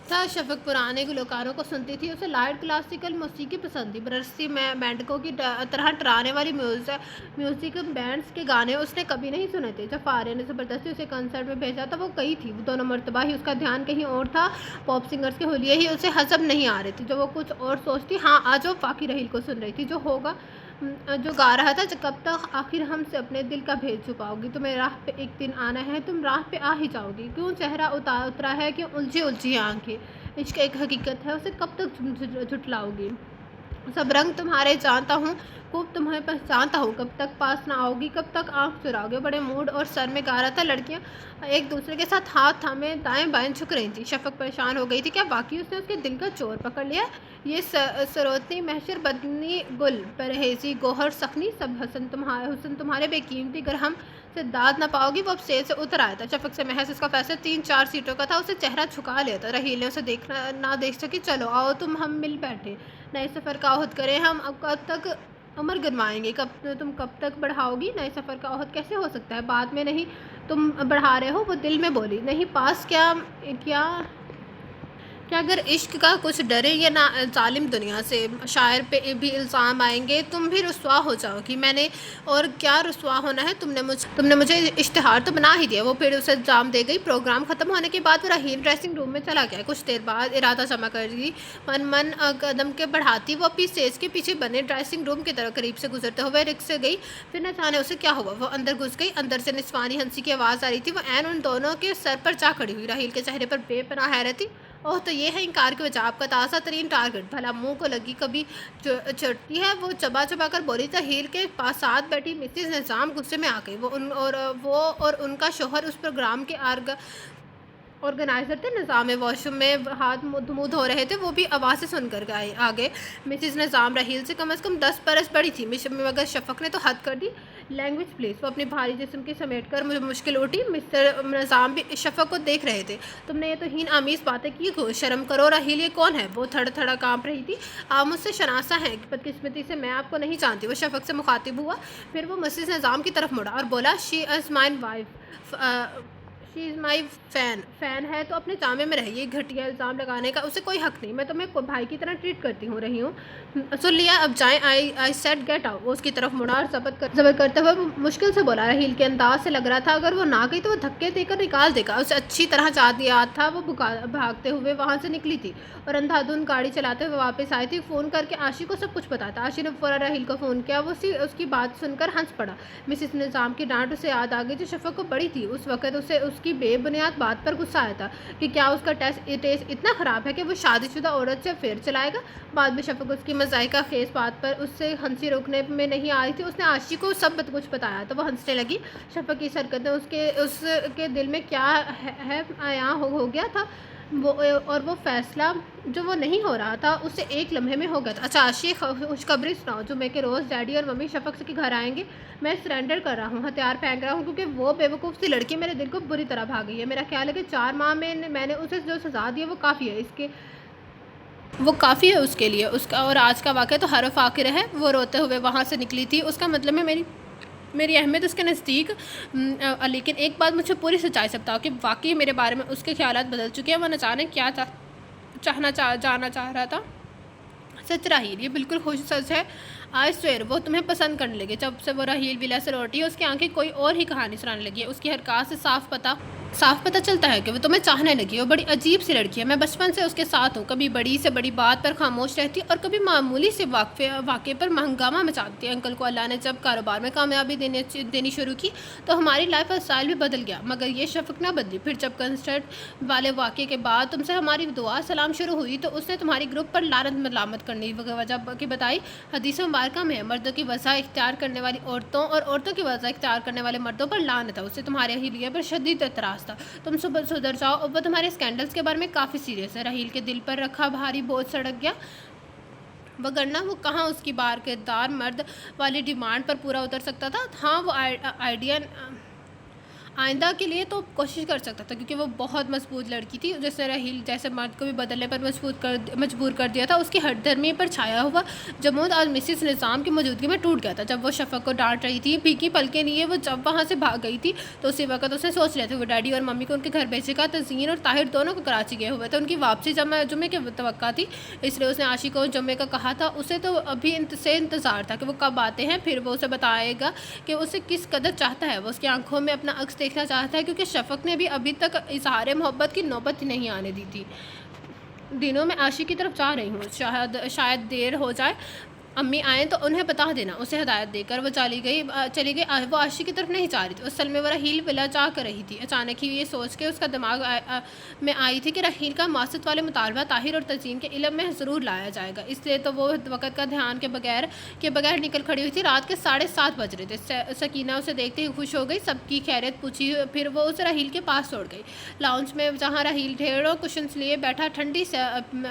تھا۔ شفق پرانے گلوکاروں کو سنتی تھی، اسے لائٹ کلاسیکل موسیقی پسند تھی۔ برستی مینڈکوں کی طرح ٹرانے والی میوزک بینڈز کے گانے اس نے کبھی نہیں سنے تھے۔ جب فاریا نے زبردستی اسے کنسرٹ میں بھیجا تو وہ گئی تھی۔ دونوں مرتبہ ہی اس کا دھیان کہیں اور تھا۔ پاپ سنگرز کے حلیے ہی اسے ہضم نہیں آ رہے تھے۔ جو وہ کچھ اور سوچتی، ہاں آج وہ واقعی راحیل کو سن رہی تھی جو گا رہا تھا۔ کب تک آخر ہم سے اپنے دل کا بھید چھپاؤ گی؟ تمہیں راہ پہ ایک دن آنا ہے، تم راہ پہ آ ہی جاؤ گی۔ کیوں چہرہ اترا ہے، کیوں الجھی آنکھیں؟ عشق ایک حقیقت ہے، اسے کب تک جھٹلاؤ گی؟ سب رنگ تمہارے جانتا ہوں، خوب تمہیں پہچانتا ہوں، کب تک پاس نہ آؤ گی؟ کب تک آنکھ چراؤ گے؟ بڑے موڈ اور سر میں گا رہا تھا۔ لڑکیاں ایک دوسرے کے ساتھ ہاتھ تھامے دائیں بائیں جھک رہی تھیں۔ شفق پریشان ہو گئی تھی، کیا واقعی اس نے اس کے دل کا چور پکڑ لیا؟ یہ سروتنی محشر بدنی گل پرہیزی گوہر سخنی، سب حسن تمہارے بے قیمتی، گر ہم سے داد نہ پاؤ گی۔ وہ اب اسٹیج سے اتر آیا تھا۔ شفق سے محض اس کا فیصلہ 3-4 سیٹوں کا تھا۔ اسے چہرہ جھکا لیا تھا۔ راحیل نے اسے نہ دیکھ سکی۔ چلو آؤ ہم مل بیٹھے، نئے سفر کا عہد کریں۔ ہم اب کب تک عمر گنوائیں گے؟ تم کب تک بڑھاؤ گی؟ نئے سفر کا عہد کیسے ہو سکتا ہے؟ بعد میں نہیں، تم بڑھا رہے ہو۔ وہ دل میں بولی۔ نہیں پاس کیا اگر عشق کا کچھ ڈرے یا نہ ظالم دنیا سے شاعر پہ بھی الزام آئیں گے، تم بھی رسوا ہو جاؤ گی۔ میں نے اور کیا رسوا ہونا ہے؟ تم نے مجھے اشتہار تو بنا ہی دیا۔ وہ پھر اسے الزام دے گئی۔ پروگرام ختم ہونے کے بعد وہ راحیل ڈریسنگ روم میں چلا گیا۔ کچھ دیر بعد ارادہ جمع کر دی، من قدم کے بڑھاتی وہ اپنی اسٹیج کے پیچھے بنے ڈریسنگ روم کی طرف قریب سے گزرتے ہوئے رک سے گئی۔ پھر نہ جانے اسے کیا ہوا، وہ اندر گھس گئی۔ اندر سے نسوانی ہنسی کی آواز آ رہی تھی۔ وہ عین ان دونوں کے سر پر جا کھڑی ہوئی۔ راحیل کے چہرے پر بے پناہ حیرت تھی۔ اوہ تو یہ ہے انکار کی وجہ، آپ کا تازہ ترین ٹارگٹ، بھلا منہ کو لگی کبھی چڑھتی ہے۔ وہ چبا چبا کر بولی، تحیر کے پاس ساتھ بیٹھی مسز نظام غصے میں آ گئی۔ وہ اور ان کا شوہر اس پروگرام کے آرگنائزر تھے۔ نظام واش روم میں ہاتھ منہ دھو رہے تھے، وہ بھی آوازیں سن کر آگے۔ مسز نظام رحیل سے کم از کم 10 برس بڑی تھی، مگر شفق نے تو حد کر دی۔ Language please. وہ اپنی بھاری جسم کی سمیٹ کر مشکل اٹھی۔ مسٹر نظام بھی شفق کو دیکھ رہے تھے۔ تم نے یہ توہین آمیز باتیں کی، شرم کرو رحیل، یہ کون ہے؟ وہ تھڑ تھڑا کانپ رہی تھی۔ آپ مجھ سے شناسا ہیں، بدقسمتی سے میں آپ کو نہیں جانتی۔ وہ شفق سے مخاطب ہوا، پھر وہ مسز نظام کی طرف مڑا اور بولا، شی از مائی فین ہے تو اپنے جامے میں رہیے، گھٹیا الزام لگانے کا اسے کوئی حق نہیں۔ میں تمہیں بھائی کی طرح ٹریٹ کرتی رہی ہوں۔ سن لیا، اب جائیں۔ I said get out. وہ اس کی طرف مڑا اور زبر کرتے ہوئے مشکل سے بولا۔ رحیل کے انداز سے لگ رہا تھا اگر وہ نہ گئی تو وہ دھکے دے کر نکال دے گا۔ اسے اچھی طرح یاد تھا، وہ بھاگتے ہوئے وہاں سے نکلی تھی اور اندھا دھند گاڑی چلاتے ہوئے واپس آئی تھی۔ فون کر کے عاشق کو سب کچھ بتایا تھا۔ عاشق نے فوراً رحیل کو فون کیا۔ وہ اس کی بات سن کر ہنس پڑا۔ مسز نظام کی ڈانٹ اسے یاد آ گئی جو شفق کو پڑی تھی۔ اس وقت اسے اس کی بے بنیاد بات پر غصہ آیا تھا کہ کیا اس کا ٹیسٹ اتنا خراب ہے کہ وہ شادی شدہ عورت سے افیئر چلائے گا۔ بعد میں شفق اس کی مضحکہ خیز بات پر اس سے ہنسی روکنے میں نہیں آئی تھی۔ اس نے عاشق کو سب کچھ بتایا تو وہ ہنسنے لگی۔ شفق کی حرکتیں اس کے دل میں کیا ہے عیاں ہو گیا تھا، اور وہ فیصلہ جو وہ نہیں ہو رہا تھا اسے ایک لمحے میں ہو گیا تھا۔ اچھا عاشق، خوشخبری سناؤ۔ جمعے کے روز ڈیڈی اور ممی شفق کے گھر آئیں گے۔ میں سرنڈر کر رہا ہوں، ہتھیار پھینک رہا ہوں، کیونکہ وہ بیوقوف سی لڑکی میرے دل کو بری طرح بھا گئی ہے۔ میرا خیال ہے کہ 4 ماہ میں نے اسے جو سزا دی ہے وہ کافی ہے اس کے لیے۔ اس کا اور آج کا واقعہ تو حرف آخر ہے۔ وہ روتے ہوئے وہاں سے نکلی تھی۔ اس کا مطلب ہے میری اہمیت اس کے نزدیک، لیکن ایک بات مجھے پوری سچائی سے بتاؤ کہ واقعی میرے بارے میں اس کے خیالات بدل چکے ہیں۔ وہ نہ جانے کیا جانا چاہ رہا تھا۔ سچ رحیل، یہ بالکل خوش سچ ہے۔ آئی سویر وہ تمہیں پسند کرنے لگے۔ جب سے وہ رحیل ولا سے لوٹی ہے اس کی آنکھیں کوئی اور ہی کہانی سنانے لگی ہے۔ اس کی حرکات سے صاف پتہ چلتا ہے کہ وہ تمہیں چاہنے لگی ہے۔ وہ بڑی عجیب سی لڑکی ہے۔ میں بچپن سے اس کے ساتھ ہوں، کبھی بڑی سے بڑی بات پر خاموش رہتی اور کبھی معمولی سے واقعے پر ہنگامہ مچاتی ہے۔ انکل کو اللہ نے جب کاروبار میں کامیابی دینی شروع کی تو ہماری لائف اسٹائل بھی بدل گیا، مگر یہ شفق نہ بدلی۔ پھر جب کنسرٹ والے واقعے کے بعد تم سے ہماری دعا سلام شروع ہوئی تو اس نے تمہاری گروپ پر لعنت ملامت کرنے کی وجہ کی بتائی۔ حدیث مبارکہ میں مردوں کی وضع اختیار کرنے والی عورتوں اور عورتوں کی وضع اختیار کرنے والے مردوں پر لعنت ہے۔ اسے تمہارے اہلیہ پر شدید اعتراض تھا۔ تم سدھر جاؤ، اور وہ تمہارے اسکینڈلز کے بارے میں کافی سیریس ہے۔ رحیل کے دل پر رکھا بھاری بوجھ سڑک گیا، وگرنہ وہ کہاں اس کی بار کردار مرد والی ڈیمانڈ پر پورا اتر سکتا تھا۔ ہاں وہ آئندہ کے لیے تو کوشش کر سکتا تھا، کیونکہ وہ بہت مضبوط لڑکی تھی جس نے رحیل جیسے مرد کو بھی بدلنے پر مجبور کر دیا تھا۔ اس کی ہٹ دھرمی پر چھایا ہوا جمود آج مسز نظام کی موجودگی میں ٹوٹ گیا تھا۔ جب وہ شفق کو ڈانٹ رہی تھی بھیگی پلکیں لیے وہ جب وہاں سے بھاگ گئی تھی تو اسی وقت اس نے سوچ لیا تھا وہ ڈیڈی اور ممی کو ان کے گھر بھیجے گا۔ تزئین اور طاہر دونوں کو کراچی گئے ہوئے تھے، ان کی واپسی جمعے کی توقع تھی، اس لیے اس نے عاشق کو جمعے کا کہا تھا۔ اسے تو ابھی سے انتظار تھا کہ وہ کب آتے ہیں، پھر وہ اسے بتائے گا کہ اسے کس قدر چاہتا ہے۔ وہ اس کی آنکھوں میں اپنا عکس دیکھنا چاہتا ہے، کیونکہ شفق نے بھی ابھی تک اظہار محبت کی نوبت ہی نہیں آنے دی تھی۔ دنوں میں عاشق کی طرف جا رہی ہوں، شاید دیر ہو جائے، امی آئیں تو انہیں بتا دینا۔ اسے ہدایت دے کر وہ چلی گئی۔ وہ عاشق کی طرف نہیں جا رہی تھی، اصل میں وہ رحیل ولا جا کر رہی تھی۔ اچانک ہی یہ سوچ کے اس کا دماغ میں آئی تھی کہ رحیل کا معاشرت والے مطالبہ طاہر اور تزئین کے علم میں ضرور لایا جائے گا، اس لیے تو وہ وقت کا دھیان کے بغیر نکل کھڑی ہوئی تھی۔ رات کے 7:30 بج رہے تھے۔ سکینہ اسے دیکھتے ہی خوش ہو گئی، سب کی خیریت پوچھی، پھر وہ اسے رحیل کے پاس چھوڑ گئی۔ لاؤنج میں جہاں رحیل ڈھیروں کشنز لیے بیٹھا ٹھنڈی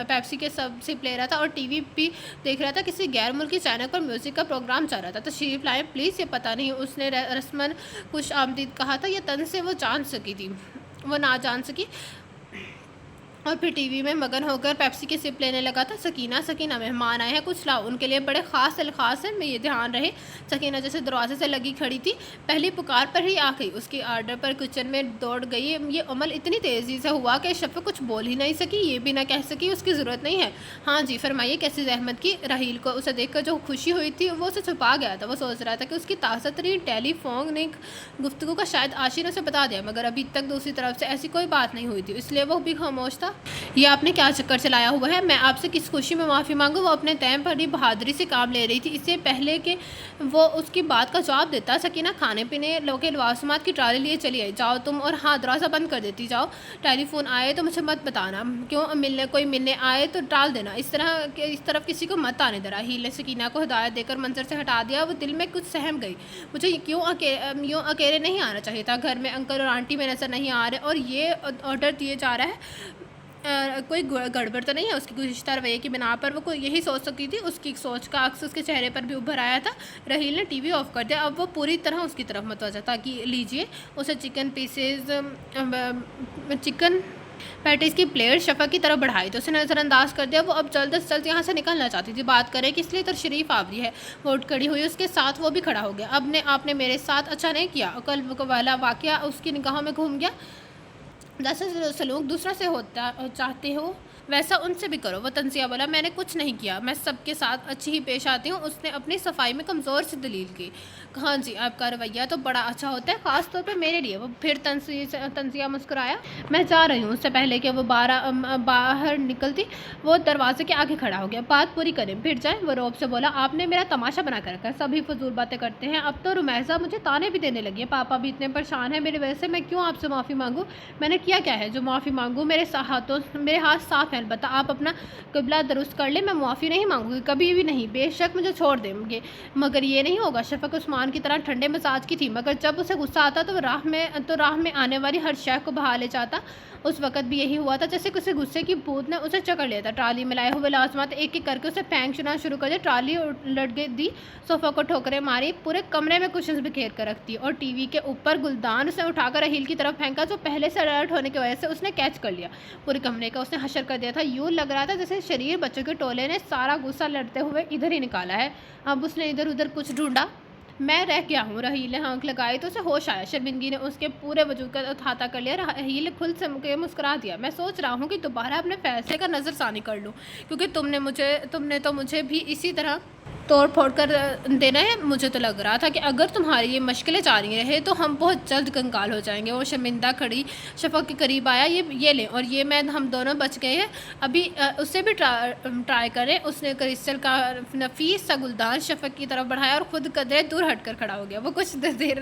پیپسی کے سپ لے رہا تھا اور ٹی وی بھی دیکھ رہا تھا، کسی غیر ملکی چینل پر میوزک کا پروگرام چل رہا تھا۔ تشریف لائیں پلیز۔ یہ پتہ نہیں اس نے رسماً خوش آمدید کہا تھا یا طنز سے وہ نہ جان سکی، اور پھر ٹی وی میں مگن ہو کر پیپسی کے سپ لینے لگا تھا۔ سکینہ مہمان آئے ہیں، کچھ لاؤ، ان کے لیے بڑے خاص الخاص ہیں، میں یہ دھیان رہے۔ سکینہ جیسے دروازے سے لگی کھڑی تھی، پہلی پکار پر ہی آ گئی، اس کی آرڈر پر کچن میں دوڑ گئی۔ یہ عمل اتنی تیزی سے ہوا کہ شفق کچھ بول ہی نہیں سکی، یہ بھی نہ کہہ سکی اس کی ضرورت نہیں ہے۔ ہاں جی فرمائیے، کیسی زحمت کی؟ رحیل کو اسے دیکھ کر جو خوشی ہوئی تھی وہ اسے چھپا گیا تھا۔ وہ سوچ رہا تھا کہ اس کی تازہ ترین ٹیلی فونک گفتگو کا شاید عاشق نے اسے بتا دیا، مگر ابھی تک دوسری طرف سے ایسی کوئی بات نہیں ہوئی تھی، اس لیے وہ بھی خاموش تھا۔ یہ آپ نے کیا چکر چلایا ہوا ہے؟ میں آپ سے کس خوشی میں معافی مانگوں؟ وہ اپنے ٹائم پر ہی بہادری سے کام لے رہی تھی، اس سے پہلے کہ وہ اس کی بات کا جواب دیتا۔ سکینہ کھانے پینے کے لوازمات کی ٹرالی لیے چلی آئی۔ جاؤ تم، اور ہاں دروازہ بند کر دیتی جاؤ۔ ٹیلی فون آئے تو مجھے مت بتانا، کوئی ملنے آئے تو ٹال دینا، اس طرف کسی کو مت آنے دینا۔ راحیل نے سکینہ کو ہدایت دے کر منظر سے ہٹا دیا۔ وہ دل میں کچھ سہم گئی، مجھے یوں اکیلے نہیں آنا چاہیے تھا، گھر میں انکل اور آنٹی میں نظر نہیں آ رہے، اور یہ آرڈر دیے جا رہا ہے، کوئی گڑبڑ تو نہیں ہے؟ اس کی گزشتہ رویے کی بنا پر وہ یہی سوچ سکتی تھی، اس کی سوچ کا عکس اس کے چہرے پر بھی ابھر آیا تھا۔ راحیل نے ٹی وی آف کر دیا، اب وہ پوری طرح اس کی طرف متوجہ تھا کہ لیجیے۔ اسے چکن پیٹیز کی پلیٹ شفق کی طرف بڑھائی تو اسے نظر انداز کر دیا۔ وہ اب جلد از جلد یہاں سے نکلنا چاہتی تھی، بات کرے کس لیے؟ تشریف آوری ہے۔ وہ اٹھ کھڑی ہوئی، اس کے ساتھ وہ بھی کھڑا ہو گیا۔ آپ نے میرے ساتھ اچھا نہیں کیا۔ کل والا واقعہ اس کی نگاہوں میں گھوم گیا۔ جیسا سلوک دوسروں سے ہوتا چاہتے ہو ویسا ان سے بھی کرو، وہ تنزیہ بولا۔ میں نے کچھ نہیں کیا، میں سب کے ساتھ اچھی ہی پیش آتی ہوں۔ اس نے اپنی صفائی میں کمزور سی دلیل کی۔ ہاں جی، آپ کا رویہ تو بڑا اچھا ہوتا ہے، خاص طور پہ میرے لیے۔ وہ پھر تنزیہ مسکرایا۔ میں جا رہی ہوں۔ اس سے پہلے کہ وہ باہر نکلتی وہ دروازے کے آگے کھڑا ہو گیا۔ بات پوری کریں پھر جائیں، وہ روب سے بولا۔ آپ نے میرا تماشا بنا کر رکھا ہے، سبھی فضول باتیں کرتے ہیں۔ اب تو رمیزہ مجھے تانے بھی دینے لگی ہے، پاپا بھی اتنے پریشان ہیں میری وجہ سے، میں کیوں آپ سے معافی مانگوں؟ میں نے کیا ہے جو معافی مانگوں؟ میرے ہاتھ صاف ہیں، البتہ آپ اپنا قبلہ درست کر لیں، میں معافی نہیں مانگوں گی، کبھی بھی نہیں۔ بے شک مجھے چھوڑ دیں گے، مگر یہ نہیں ہوگا۔ شفق عثمان کی طرح ٹھنڈے مزاج کی تھی، مگر جب اسے غصہ آتا تو راہ میں آنے والی ہر شے کو بہا لے جاتا۔ اس وقت بھی یہی ہوا تھا، جیسے کسی غصے کی بھوت نے اسے جکڑ لیا تھا۔ ٹرالی میں لائے ہوئے لازمات ایک ایک کر کے اسے پھینکنا شروع کر دیا۔ ٹرالی الٹ دی، صوفہ کو ٹھوکریں ماری، پورے کمرے میں کشنز بکھیر کر رکھ دی، اور ٹی وی کے اوپر گلدان اسے اٹھا کر راحیل کی طرف پھینکا، جو پہلے سے الرٹ ہونے کی وجہ سے اس نے کیچ کر لیا۔ پورے کمرے کا اس نے حشر کر دیا تھا، یوں لگ رہا تھا جیسے شریر بچوں کے ٹولے نے سارا غصہ لڑتے ہوئے ادھر ہی نکالا ہے۔ اب اس نے ادھر ادھر کچھ ڈھونڈا۔ میں رہ گیا ہوں۔ راحیل نے ہانک لگائی تو اسے ہوش آیا۔ شرمندگی نے اس کے پورے وجود کا احاطہ کر لیا۔ راحیل نے کھل سے مسکرا دیا۔ میں سوچ رہا ہوں کہ دوبارہ اپنے فیصلے کا نظر ثانی کر لوں، کیونکہ تم نے تو مجھے بھی اسی طرح توڑ پھوڑ کر دینا ہے۔ مجھے تو لگ رہا تھا کہ اگر تمہاری یہ مشکلیں جاری رہے تو ہم بہت جلد کنگال ہو جائیں گے۔ وہ شرمندہ کھڑی شفق کے قریب آیا۔ یہ لیں، اور یہ میں ہم دونوں بچ گئے ہیں، ابھی اسے بھی ٹرائی کریں۔ اس نے کرسٹل کا نفیس سا گلدان شفق کی طرف بڑھایا اور خود قدرے دور ہٹ کر کھڑا ہو گیا۔ وہ کچھ دیر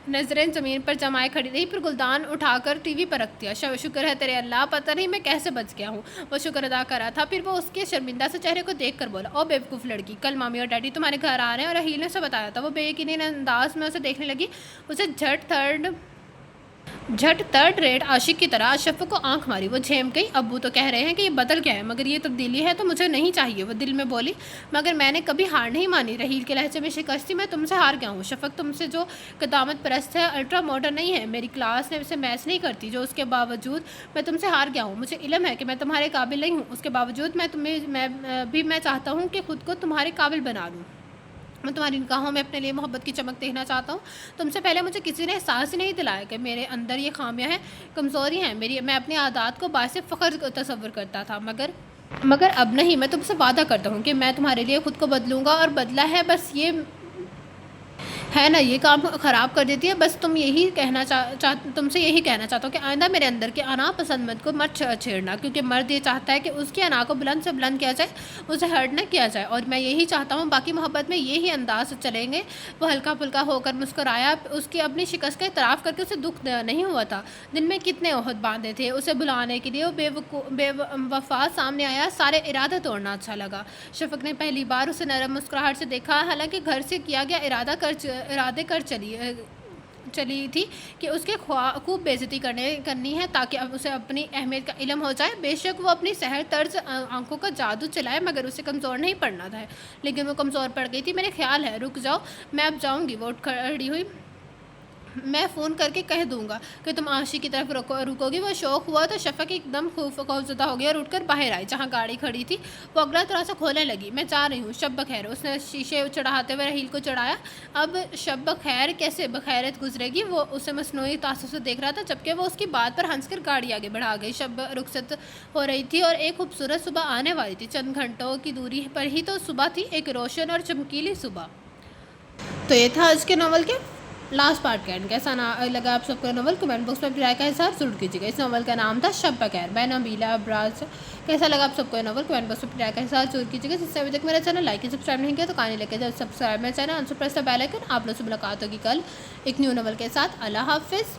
نظریں زمین پر جمائے کھڑی رہی، پھر گلدان اٹھا کر ٹی وی پر رکھ دیا۔ شکر ہے تیرے اللہ، پتہ نہیں میں کیسے بچ گیا ہوں۔ وہ شکر ادا کر رہا تھا، پھر وہ اس کے شرمندہ سے چہرے کو دیکھ کر بولا، او بیوقوف لڑکی، کل مامی اور ڈیڈی تمہارے گھر آ رہے ہیں۔ اور راحیل نے اسے بتایا تھا۔ وہ بے یقینی انداز میں اسے دیکھنے لگی، اسے جھٹ تھرڈ ریٹ عاشق کی طرح۔ شفق کو آنکھ ماری، وہ جھیم گئی۔ ابو تو کہہ رہے ہیں کہ یہ بدل گیا ہے، مگر یہ تبدیلی ہے تو مجھے نہیں چاہیے، وہ دل میں بولی۔ مگر میں نے کبھی ہار نہیں مانی، راحیل کے لہجے میں شکست تھی۔ میں تم سے ہار گیا ہوں شفق، تم سے جو قدامت پرست ہے، الٹرا ماڈرن نہیں ہے، میری کلاس نے اسے میچ نہیں کرتی، جو اس کے باوجود میں تم سے ہار گیا ہوں۔ مجھے علم ہے کہ میں تمہارے قابل نہیں ہوں، اس کے باوجود میں چاہتا ہوں کہ خود کو تمہارے قابل بنا لوں۔ میں تمہاری نگاہوں میں اپنے لیے محبت کی چمک دیکھنا چاہتا ہوں۔ تم سے پہلے مجھے کسی نے احساس ہی نہیں دلایا کہ میرے اندر یہ خامیاں ہیں، کمزوری ہیں۔ میں اپنی عادات کو باعث فخر تصور کرتا تھا، مگر اب نہیں۔ میں تم سے وعدہ کرتا ہوں کہ میں تمہارے لیے خود کو بدلوں گا، اور بدلا ہے بس یہ ہے نا، یہ کام خراب کر دیتی ہے۔ بس تم سے یہی کہنا چاہتا ہوں کہ آئندہ میرے اندر کے انا پسند مت کو مت چھیڑنا، کیونکہ مرد یہ چاہتا ہے کہ اس کی انا کو بلند سے بلند کیا جائے، اسے ہرٹ نہ کیا جائے، اور میں یہی چاہتا ہوں۔ باقی محبت میں یہی انداز چلیں گے۔ وہ ہلکا پھلکا ہو کر مسکرایا۔ اس کی اپنی شکست کا اعتراف کر کے اسے دکھ نہیں ہوا تھا، دل میں کتنے عہد باندھے تھے اسے بلانے کے لیے۔ وہ بے وفا سامنے آیا، سارے ارادے توڑنا اچھا لگا۔ شفق نے پہلی بار اسے نرم مسکراہٹ سے دیکھا، حالانکہ گھر سے کیا گیا ارادے کر چلی تھی کہ اس کے خوب بے عزتی کرنی ہے، تاکہ اب اسے اپنی اہمیت کا علم ہو جائے۔ بے شک وہ اپنی سحر طرز آنکھوں کا جادو چلائے، مگر اسے کمزور نہیں پڑنا تھا، لیکن وہ کمزور پڑ گئی تھی۔ میرے خیال ہے رک جاؤ، میں اب جاؤں گی۔ وہ اٹھ کھڑی ہوئی۔ میں فون کر کے کہہ دوں گا کہ تم عاشق کی طرف رکو گی۔ وہ شوق ہوا تو شفق ایک دم خوفزدہ ہو گیا اور اٹھ کر باہر آئی جہاں گاڑی کھڑی تھی۔ وہ اگلا دروازہ کھولنے لگی۔ میں جا رہی ہوں، شب بخیر۔ اس نے شیشے چڑھاتے ہوئے راحیل کو چڑھایا۔ اب شب بخیر کیسے بخیرت گزرے گی؟ وہ اسے مصنوعی تعصب سے دیکھ رہا تھا، جبکہ وہ اس کی بات پر ہنس کر گاڑی آگے بڑھا گئی۔ شب رخصت ہو رہی تھی اور ایک خوبصورت صبح آنے والی تھی۔ چند گھنٹوں کی دوری پر ہی تو صبح تھی، ایک روشن اور چمکیلی صبح۔ تو یہ تھا آج کے ناول کے لاسٹ پارٹ کا اینڈ کیسا لگا آپ سب کو ناول کمنٹ باکس میں اپنی رائے کا اظہار ضرور کیجیے گا. اس ناول کا نام تھا شب بخیر بائی نبیلہ ابراز. کیسا لگا آپ سب کو ناول کمنٹ باکس میں اپنی رائے کا اظہار ضرور کیجیے گا. جس سے ابھی تک میرا چینل لائک سبسکرائب نہیں کیا تو کہانی لے کے جب سبسکرائب میرا channel answer press the bell icon. آپ لوگ سے ملاقات ہوگی کل ایک نیو ناول کے ساتھ. اللہ حافظ.